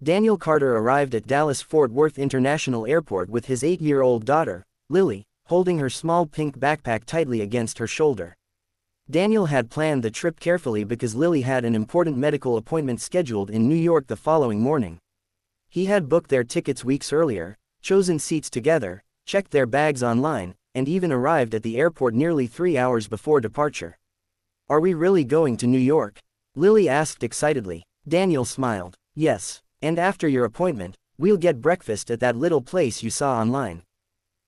Daniel Carter arrived at Dallas-Fort Worth International Airport with his 8-year-old daughter, Lily, holding her small pink backpack tightly against her shoulder. Daniel had planned the trip carefully because Lily had an important medical appointment scheduled in New York the following morning. He had booked their tickets weeks earlier, chosen seats together, checked their bags online, and even arrived at the airport nearly 3 hours before departure. "Are we really going to New York?" Lily asked excitedly. Daniel smiled. "Yes, and after your appointment, we'll get breakfast at that little place you saw online."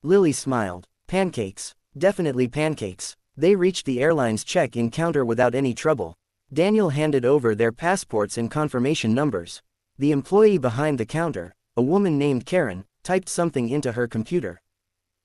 Lily smiled. "Pancakes. Definitely pancakes." They reached the airline's check-in counter without any trouble. Daniel handed over their passports and confirmation numbers. The employee behind the counter, a woman named Karen, typed something into her computer.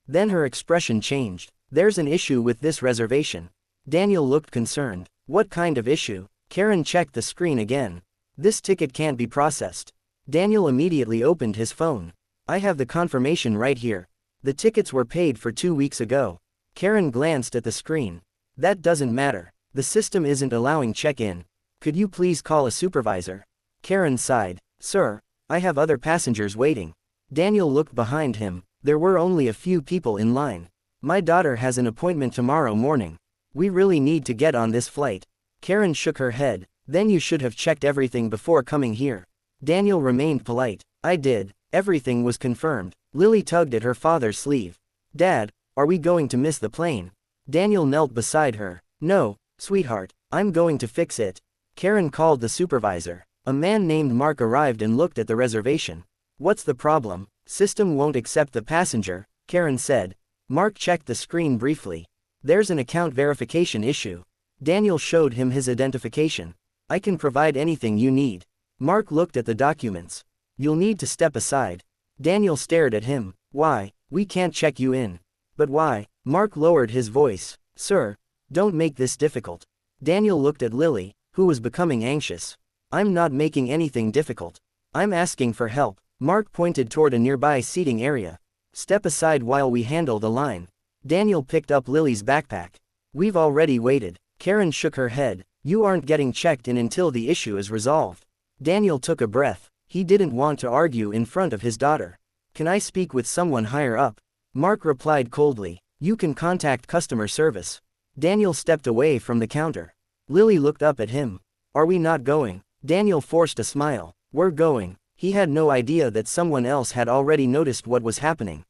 Then her expression changed. "There's an issue with this reservation." Daniel looked concerned. "What kind of issue?" Karen checked the screen again. "This ticket can't be processed." Daniel immediately opened his phone. "I have the confirmation right here. The tickets were paid for 2 weeks ago." Karen glanced at the screen. "That doesn't matter. The system isn't allowing check-in. Could you please call a supervisor?" Karen sighed. "Sir, I have other passengers waiting." Daniel looked behind him. There were only a few people in line. "My daughter has an appointment tomorrow morning. We really need to get on this flight." Karen shook her head. "Then you should have checked everything before coming here." Daniel remained polite. "I did. Everything was confirmed." Lily tugged at her father's sleeve. "Dad, are we going to miss the plane?" Daniel knelt beside her. "No, sweetheart, I'm going to fix it." Karen called the supervisor. A man named Mark arrived and looked at the reservation. "What's the problem?" "System won't accept the passenger," Karen said. Mark checked the screen briefly. "There's an account verification issue." Daniel showed him his identification. "I can provide anything you need." Mark looked at the documents. "You'll need to step aside." Daniel stared at him. "Why? We can't check you in." "But why?" Mark lowered his voice. "Sir, don't make this difficult." Daniel looked at Lily, who was becoming anxious. "I'm not making anything difficult. I'm asking for help." Mark pointed toward a nearby seating area. "Step aside while we handle the line." Daniel picked up Lily's backpack. "We've already waited." Karen shook her head. "You aren't getting checked in until the issue is resolved." Daniel took a breath. He didn't want to argue in front of his daughter. "Can I speak with someone higher up?" Mark replied coldly. "You can contact customer service." Daniel stepped away from the counter. Lily looked up at him. "Are we not going?" Daniel forced a smile. "We're going." He had no idea that someone else had already noticed what was happening.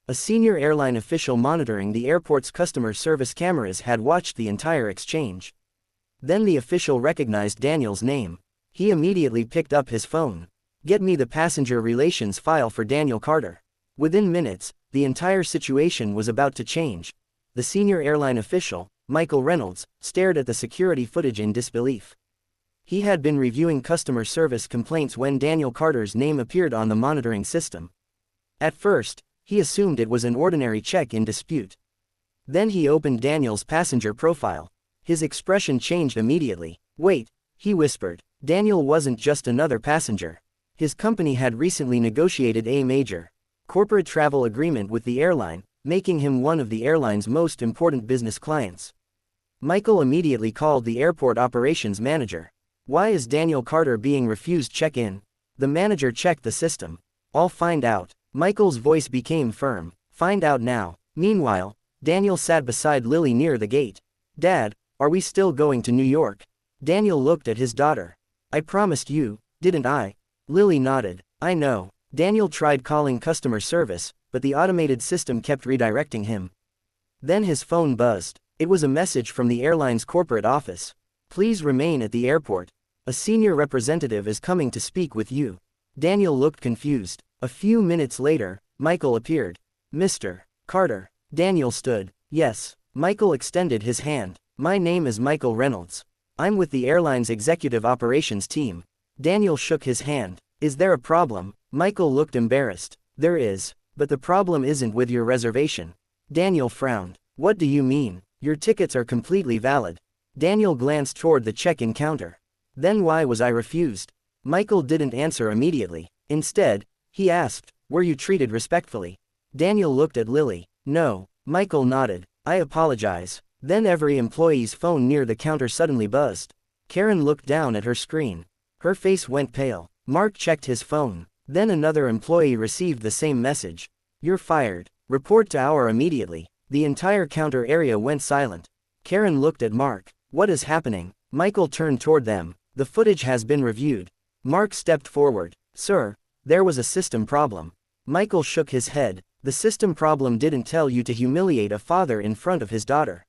A senior airline official monitoring the airport's customer service cameras had watched the entire exchange. Then the official recognized Daniel's name. He immediately picked up his phone. "Get me the passenger relations file for Daniel Carter." Within minutes, the entire situation was about to change. The senior airline official, Michael Reynolds, stared at the security footage in disbelief. He had been reviewing customer service complaints when Daniel Carter's name appeared on the monitoring system. At first, he assumed it was an ordinary check-in dispute. Then he opened Daniel's passenger profile. His expression changed immediately. "Wait," he whispered. Daniel wasn't just another passenger. His company had recently negotiated a major corporate travel agreement with the airline, making him one of the airline's most important business clients. Michael immediately called the airport operations manager. "Why is Daniel Carter being refused check-in?" The manager checked the system. "I'll find out." Michael's voice became firm. "Find out now." Meanwhile, Daniel sat beside Lily near the gate. "Dad, are we still going to New York?" Daniel looked at his daughter. "I promised you, didn't I?" Lily nodded. "I know." Daniel tried calling customer service, but the automated system kept redirecting him. Then his phone buzzed. It was a message from the airline's corporate office. "Please remain at the airport. A senior representative is coming to speak with you." Daniel looked confused. A few minutes later, Michael appeared. "Mr. Carter." Daniel stood. "Yes." Michael extended his hand. "My name is Michael Reynolds. I'm with the airline's executive operations team." Daniel shook his hand. "Is there a problem?" Michael looked embarrassed. "There is, but the problem isn't with your reservation." Daniel frowned. "What do you mean? Your tickets are completely valid." Daniel glanced toward the check-in counter. "Then why was I refused?" Michael didn't answer immediately. Instead, he asked, "Were you treated respectfully?" Daniel looked at Lily. "No." Michael nodded. "I apologize." Then every employee's phone near the counter suddenly buzzed. Karen looked down at her screen. Her face went pale. Mark checked his phone. Then another employee received the same message. You're fired. Report to our immediately. The entire counter area went silent. Karen looked at Mark. What is happening? Michael turned toward them. The footage has been reviewed. Mark stepped forward. Sir, there was a system problem. Michael shook his head. The system problem didn't tell you to humiliate a father in front of his daughter.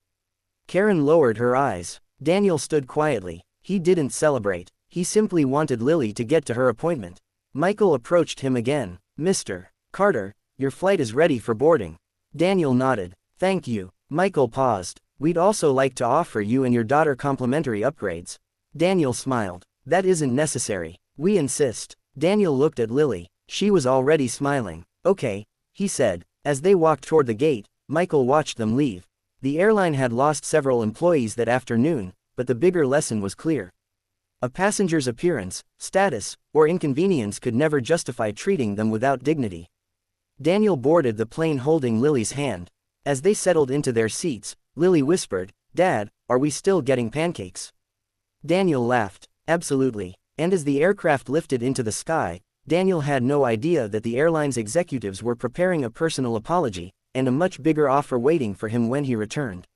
Karen lowered her eyes. Daniel stood quietly. He didn't celebrate. He simply wanted Lily to get to her appointment. Michael approached him again. Mr. Carter, your flight is ready for boarding. Daniel nodded. Thank you. Michael paused. We'd also like to offer you and your daughter complimentary upgrades. Daniel smiled. That isn't necessary. We insist. Daniel looked at Lily. She was already smiling. Okay, he said. As they walked toward the gate, Michael watched them leave. The airline had lost several employees that afternoon, but the bigger lesson was clear. A passenger's appearance, status, or inconvenience could never justify treating them without dignity. Daniel boarded the plane holding Lily's hand. As they settled into their seats, Lily whispered, Dad, are we still getting pancakes? Daniel laughed. Absolutely. And as the aircraft lifted into the sky, Daniel had no idea that the airline's executives were preparing a personal apology, and a much bigger offer waiting for him when he returned.